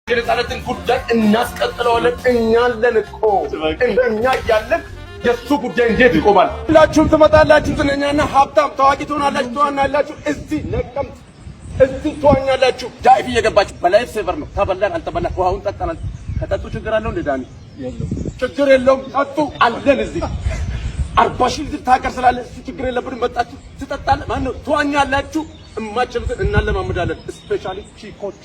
የነጻነትን ጉዳይ እናስቀጥለዋለን። እኛ አለን እኮ እኛ እያለን የሱ ጉዳይ እንዴት ይቆማል? ሁላችሁም ትመጣላችሁ፣ ዝነኛና ሀብታም ታዋቂ ትሆናላችሁ፣ ትዋናላችሁ። እዚህ ነቀምት እዚህ ትዋኛላችሁ። ዳይፍ እየገባችሁ በላይፍ ሴቨር ነው። ተበላን አልተበላን ውሃውን ጠጣናል። ከጠጡ ችግር አለው እንዴ ዳኒ? ችግር የለውም። ጠጡ አለን እዚህ 40 ሺህ ልጅ ታቀር ስላለ እሱ ችግር የለብንም። መጣችሁ ትጠጣለ ማን ነው ትዋኛላችሁ። እማችሉትን እናለማምዳለን። ስፔሻሊ ቺኮቹ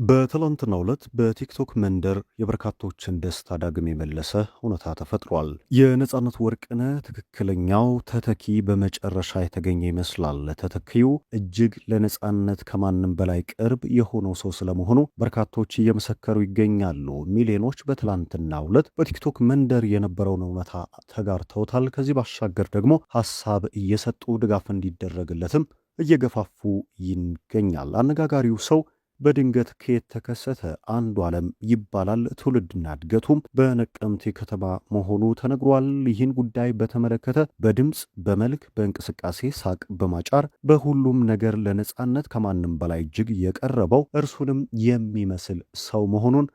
በትላንትናው ዕለት በቲክቶክ መንደር የበርካቶችን ደስታ ዳግም የመለሰ እውነታ ተፈጥሯል። የነጻነት ወርቅነህ ትክክለኛው ተተኪ በመጨረሻ የተገኘ ይመስላል። ተተኪው እጅግ ለነጻነት ከማንም በላይ ቅርብ የሆነው ሰው ስለመሆኑ በርካቶች እየመሰከሩ ይገኛሉ። ሚሊዮኖች በትላንትናው ዕለት በቲክቶክ መንደር የነበረውን እውነታ ተጋርተውታል። ከዚህ ባሻገር ደግሞ ሀሳብ እየሰጡ ድጋፍ እንዲደረግለትም እየገፋፉ ይገኛል። አነጋጋሪው ሰው በድንገት ከየት ተከሰተ? አንዱዓለም ይባላል። ትውልድና እድገቱም በነቀምቴ ከተማ መሆኑ ተነግሯል። ይህን ጉዳይ በተመለከተ በድምፅ፣ በመልክ፣ በእንቅስቃሴ፣ ሳቅ በማጫር በሁሉም ነገር ለነጻነት ከማንም በላይ እጅግ የቀረበው እርሱንም የሚመስል ሰው መሆኑን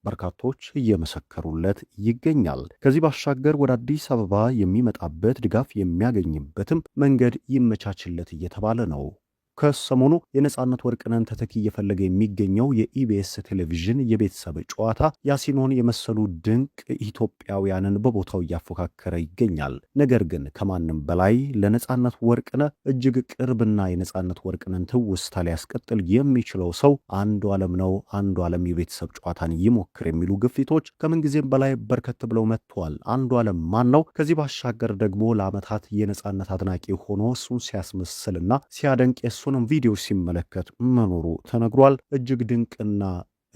በርካቶች እየመሰከሩለት ይገኛል። ከዚህ ባሻገር ወደ አዲስ አበባ የሚመጣበት ድጋፍ የሚያገኝበትም መንገድ ይመቻችለት እየተባለ ነው። ከሰሞኑ የነጻነት ወርቅነህን ተተኪ እየፈለገ የሚገኘው የኢቢኤስ ቴሌቪዥን የቤተሰብ ጨዋታ ያሲኖን የመሰሉ ድንቅ ኢትዮጵያውያንን በቦታው እያፎካከረ ይገኛል። ነገር ግን ከማንም በላይ ለነጻነት ወርቅነህ እጅግ ቅርብና የነጻነት ወርቅነህን ትውስታ ሊያስቀጥል የሚችለው ሰው አንዱዓለም ነው። አንዱዓለም የቤተሰብ ጨዋታን ይሞክር የሚሉ ግፊቶች ከምንጊዜም በላይ በርከት ብለው መጥተዋል። አንዱዓለም ማን ነው? ከዚህ ባሻገር ደግሞ ለዓመታት የነጻነት አድናቂ ሆኖ እሱን ሲያስመስልና ሲያደንቅ ንም ቪዲዮ ሲመለከት መኖሩ ተነግሯል። እጅግ ድንቅና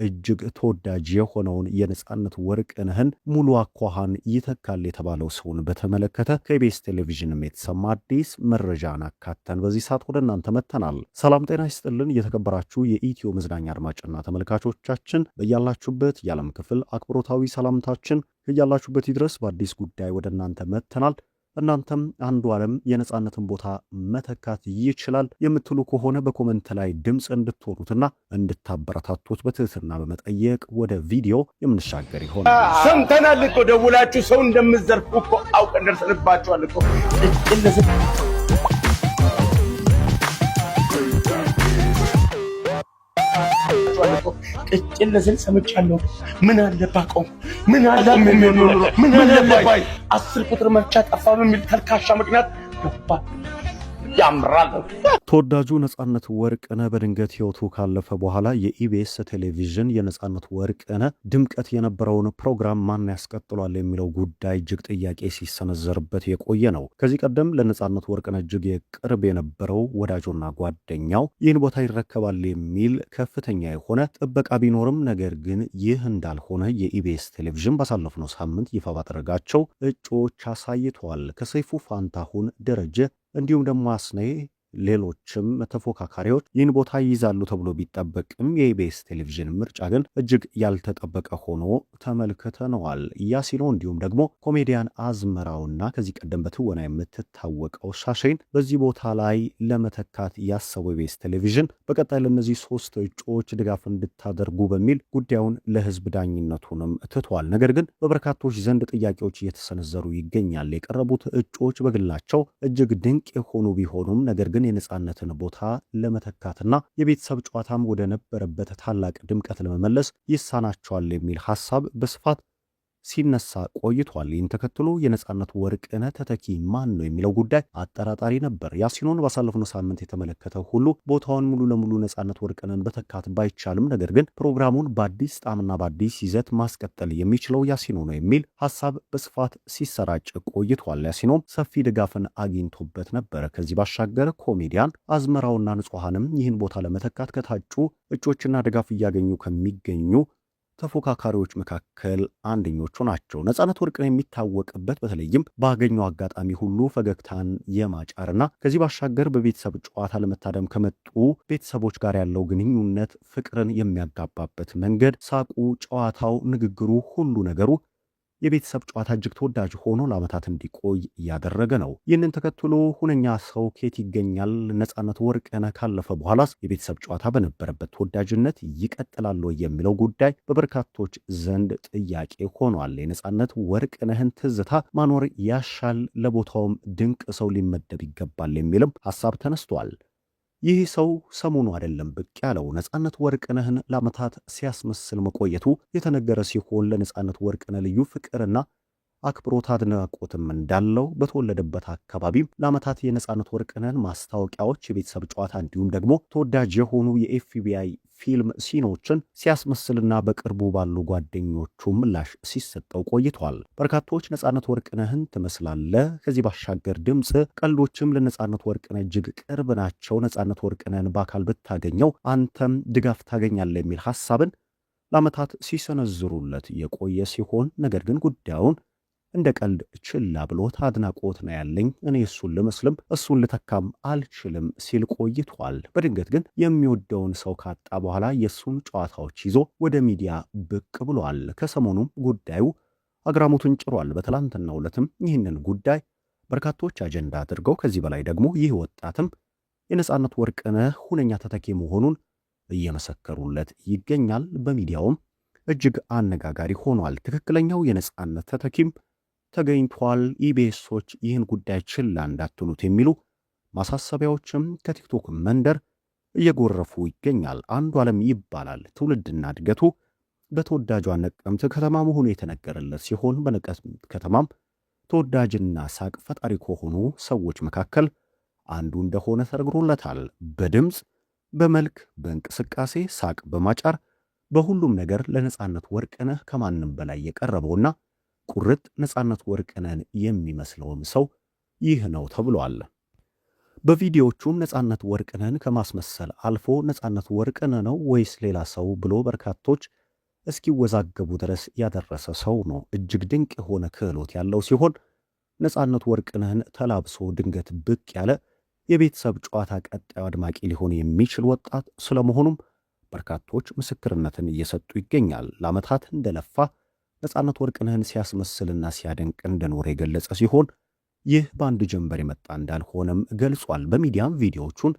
እጅግ ተወዳጅ የሆነውን የነጻነት ወርቅነህን ሙሉ አኳኋን ይተካል የተባለው ሰውን በተመለከተ ከኢቢኤስ ቴሌቪዥንም የተሰማ አዲስ መረጃን አካተን በዚህ ሰዓት ወደ እናንተ መጥተናል። ሰላም ጤና ይስጥልን። የተከበራችሁ የኢትዮ መዝናኛ አድማጭና ተመልካቾቻችን በያላችሁበት የዓለም ክፍል አክብሮታዊ ሰላምታችን ከያላችሁበት ይድረስ። በአዲስ ጉዳይ ወደ እናንተ መጥተናል። እናንተም አንዱዓለም የነጻነትን ቦታ መተካት ይችላል የምትሉ ከሆነ በኮመንት ላይ ድምፅ እንድትሆኑትና እንድታበረታቱት በትህትና በመጠየቅ ወደ ቪዲዮ የምንሻገር ይሆናል። ሰምተናል እኮ ደውላችሁ ሰው እንደምትዘርፉ እኮ አውቀን ደርሰንባችኋል እኮ ቅጭል ስል ሰምቻለሁ። ምን አለባቀው ምን አለባይ 10 ቁጥር መርቻ ጠፋ በሚል ተልካሻ ምክንያት ገባ ያምራል። ተወዳጁ ነጻነት ወርቅነህ በድንገት ህይወቱ ካለፈ በኋላ የኢቢኤስ ቴሌቪዥን የነጻነት ወርቅነህ ድምቀት የነበረውን ፕሮግራም ማን ያስቀጥሏል የሚለው ጉዳይ እጅግ ጥያቄ ሲሰነዘርበት የቆየ ነው። ከዚህ ቀደም ለነጻነት ወርቅነህ እጅግ የቅርብ የነበረው ወዳጆና ጓደኛው ይህን ቦታ ይረከባል የሚል ከፍተኛ የሆነ ጥበቃ ቢኖርም ነገር ግን ይህ እንዳልሆነ የኢቢኤስ ቴሌቪዥን ባሳለፍነው ሳምንት ይፋ ባደረጋቸው እጩዎች አሳይተዋል። ከሰይፉ ፋንታሁን፣ ደረጀ እንዲሁም ደግሞ አስኔ ሌሎችም ተፎካካሪዎች ይህን ቦታ ይይዛሉ ተብሎ ቢጠበቅም የኢቢኤስ ቴሌቪዥን ምርጫ ግን እጅግ ያልተጠበቀ ሆኖ ተመልክተነዋል። ያሲኖ እንዲሁም ደግሞ ኮሜዲያን አዝመራውና ከዚህ ቀደም በትወና የምትታወቀው ሻሸይን በዚህ ቦታ ላይ ለመተካት ያሰበው ኢቢኤስ ቴሌቪዥን በቀጣይ ለእነዚህ 3 እጩዎች ድጋፍ እንድታደርጉ በሚል ጉዳዩን ለህዝብ ዳኝነቱንም ትቷል። ነገር ግን በበርካቶች ዘንድ ጥያቄዎች እየተሰነዘሩ ይገኛል። የቀረቡት እጩዎች በግላቸው እጅግ ድንቅ የሆኑ ቢሆኑም ነገር ግን የነጻነትን ቦታ ለመተካትና የቤተሰብ ጨዋታም ወደ ነበረበት ታላቅ ድምቀት ለመመለስ ይሳናቸዋል የሚል ሐሳብ በስፋት ሲነሳ ቆይቷል። ይህን ተከትሎ የነጻነት ወርቅነህ ተተኪ ማን ነው የሚለው ጉዳይ አጠራጣሪ ነበር። ያሲኖን ባሳለፍነው ሳምንት የተመለከተ ሁሉ ቦታውን ሙሉ ለሙሉ ነጻነት ወርቅነህን በተካት ባይቻልም ነገር ግን ፕሮግራሙን በአዲስ ጣዕምና በአዲስ ይዘት ማስቀጠል የሚችለው ያሲኖ ነው የሚል ሐሳብ በስፋት ሲሰራጭ ቆይቷል። ያሲኖም ሰፊ ድጋፍን አግኝቶበት ነበር። ከዚህ ባሻገር ኮሜዲያን አዝመራውና ንጹሐንም ይህን ቦታ ለመተካት ከታጩ እጮችና ድጋፍ እያገኙ ከሚገኙ ተፎካካሪዎች መካከል አንደኞቹ ናቸው። ነጻነት ወርቅነህ የሚታወቅበት በተለይም ባገኘው አጋጣሚ ሁሉ ፈገግታን የማጫርና ከዚህ ባሻገር በቤተሰብ ጨዋታ ለመታደም ከመጡ ቤተሰቦች ጋር ያለው ግንኙነት ፍቅርን የሚያጋባበት መንገድ፣ ሳቁ፣ ጨዋታው፣ ንግግሩ፣ ሁሉ ነገሩ የቤተሰብ ጨዋታ እጅግ ተወዳጅ ሆኖ ለዓመታት እንዲቆይ እያደረገ ነው። ይህንን ተከትሎ ሁነኛ ሰው ኬት ይገኛል? ነጻነት ወርቅነህ ካለፈ በኋላስ የቤተሰብ ጨዋታ በነበረበት ተወዳጅነት ይቀጥላል የሚለው ጉዳይ በበርካቶች ዘንድ ጥያቄ ሆኗል። የነጻነት ወርቅነህን ትዝታ ማኖር ያሻል፣ ለቦታውም ድንቅ ሰው ሊመደብ ይገባል የሚልም ሐሳብ ተነስቷል። ይህ ሰው ሰሞኑ አይደለም ብቅ ያለው። ነጻነት ወርቅነህን ለዓመታት ሲያስመስል መቆየቱ የተነገረ ሲሆን ለነጻነት ወርቅነህ ልዩ ፍቅርና አክብሮት አድናቆትም እንዳለው በተወለደበት አካባቢም ለዓመታት የነጻነት ወርቅነህን ማስታወቂያዎች፣ የቤተሰብ ጨዋታ እንዲሁም ደግሞ ተወዳጅ የሆኑ የኤፍቢአይ ፊልም ሲኖችን ሲያስመስልና በቅርቡ ባሉ ጓደኞቹ ምላሽ ሲሰጠው ቆይቷል። በርካቶች ነጻነት ወርቅነህን ትመስላለህ፣ ከዚህ ባሻገር ድምፅ፣ ቀልዶችም ለነጻነት ወርቅነህ እጅግ ቅርብ ናቸው፣ ነጻነት ወርቅነህን በአካል ብታገኘው አንተም ድጋፍ ታገኛለህ የሚል ሐሳብን ለዓመታት ሲሰነዝሩለት የቆየ ሲሆን ነገር ግን ጉዳዩን እንደ ቀልድ ችላ ብሎት አድናቆት ነው ያለኝ፣ እኔ እሱን ልመስልም እሱን ልተካም አልችልም ሲል ቆይቷል። በድንገት ግን የሚወደውን ሰው ካጣ በኋላ የእሱን ጨዋታዎች ይዞ ወደ ሚዲያ ብቅ ብሏል። ከሰሞኑም ጉዳዩ አግራሞቱን ጭሯል። በትላንትናው ዕለትም ይህንን ጉዳይ በርካቶች አጀንዳ አድርገው ከዚህ በላይ ደግሞ ይህ ወጣትም የነጻነት ወርቅነህ ሁነኛ ተተኪ መሆኑን እየመሰከሩለት ይገኛል። በሚዲያውም እጅግ አነጋጋሪ ሆኗል። ትክክለኛው የነጻነት ተተኪም ተገኝቷል። ኢቢኤሶች ይህን ጉዳይ ችላ እንዳትሉት የሚሉ ማሳሰቢያዎችም ከቲክቶክ መንደር እየጎረፉ ይገኛል። አንዱዓለም ይባላል። ትውልድና እድገቱ በተወዳጇ ነቀምት ከተማ መሆኑ የተነገረለት ሲሆን በነቀምት ከተማም ተወዳጅና ሳቅ ፈጣሪ ከሆኑ ሰዎች መካከል አንዱ እንደሆነ ተነግሮለታል። በድምፅ፣ በመልክ፣ በእንቅስቃሴ፣ ሳቅ በማጫር በሁሉም ነገር ለነጻነት ወርቅነህ ከማንም በላይ የቀረበውና ቁርጥ ነጻነት ወርቅነህን የሚመስለውም ሰው ይህ ነው ተብሏል። በቪዲዮቹም ነጻነት ወርቅነህን ከማስመሰል አልፎ ነጻነት ወርቅነህ ነው ወይስ ሌላ ሰው ብሎ በርካቶች እስኪወዛገቡ ድረስ ያደረሰ ሰው ነው። እጅግ ድንቅ የሆነ ክህሎት ያለው ሲሆን ነጻነት ወርቅነህን ተላብሶ ድንገት ብቅ ያለ የቤተሰብ ጨዋታ ቀጣዩ አድማቂ ሊሆን የሚችል ወጣት ስለመሆኑም በርካቶች ምስክርነትን እየሰጡ ይገኛል። ለዓመታት እንደለፋ ነጻነት ወርቅነህን ሲያስመስልና ሲያደንቅ እንደኖረ የገለጸ ሲሆን ይህ በአንድ ጀንበር የመጣ እንዳልሆነም ገልጿል። በሚዲያም ቪዲዮዎቹን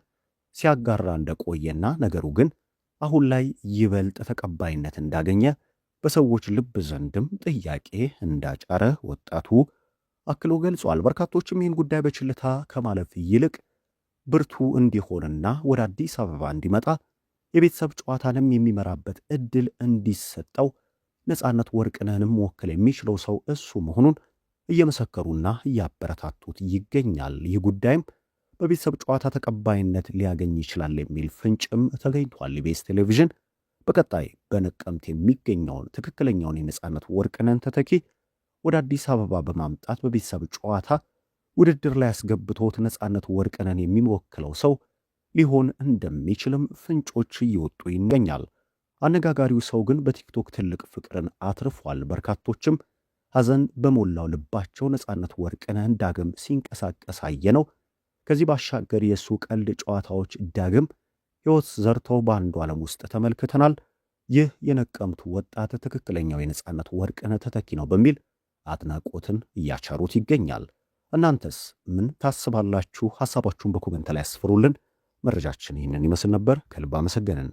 ሲያጋራ እንደቆየና ነገሩ ግን አሁን ላይ ይበልጥ ተቀባይነት እንዳገኘ በሰዎች ልብ ዘንድም ጥያቄ እንዳጫረ ወጣቱ አክሎ ገልጿል። በርካቶችም ይህን ጉዳይ በችልታ ከማለፍ ይልቅ ብርቱ እንዲሆንና ወደ አዲስ አበባ እንዲመጣ የቤተሰብ ጨዋታንም የሚመራበት ዕድል እንዲሰጠው ነጻነት ወርቅነህንም መወከል የሚችለው ሰው እሱ መሆኑን እየመሰከሩና እያበረታቱት ይገኛል። ይህ ጉዳይም በቤተሰብ ጨዋታ ተቀባይነት ሊያገኝ ይችላል የሚል ፍንጭም ተገኝቷል። ኢቢኤስ ቴሌቪዥን በቀጣይ በነቀምት የሚገኘውን ትክክለኛውን የነጻነት ወርቅነህን ተተኪ ወደ አዲስ አበባ በማምጣት በቤተሰብ ጨዋታ ውድድር ላይ ያስገብቶት ነጻነት ወርቅነህን የሚወክለው ሰው ሊሆን እንደሚችልም ፍንጮች እየወጡ ይገኛል። አነጋጋሪው ሰው ግን በቲክቶክ ትልቅ ፍቅርን አትርፏል። በርካቶችም ሐዘን በሞላው ልባቸው ነጻነት ወርቅነህን ዳግም ሲንቀሳቀስ አየነው። ከዚህ ባሻገር የእሱ ቀልድ ጨዋታዎች ዳግም ሕይወት ዘርተው በአንዱዓለም ውስጥ ተመልክተናል። ይህ የነቀምቱ ወጣት ትክክለኛው የነጻነት ወርቅነህ ተተኪ ነው በሚል አድናቆትን እያቻሩት ይገኛል። እናንተስ ምን ታስባላችሁ? ሐሳባችሁን በኮሜንት ላይ ያስፍሩልን። መረጃችን ይህንን ይመስል ነበር። ከልብ አመሰገንን።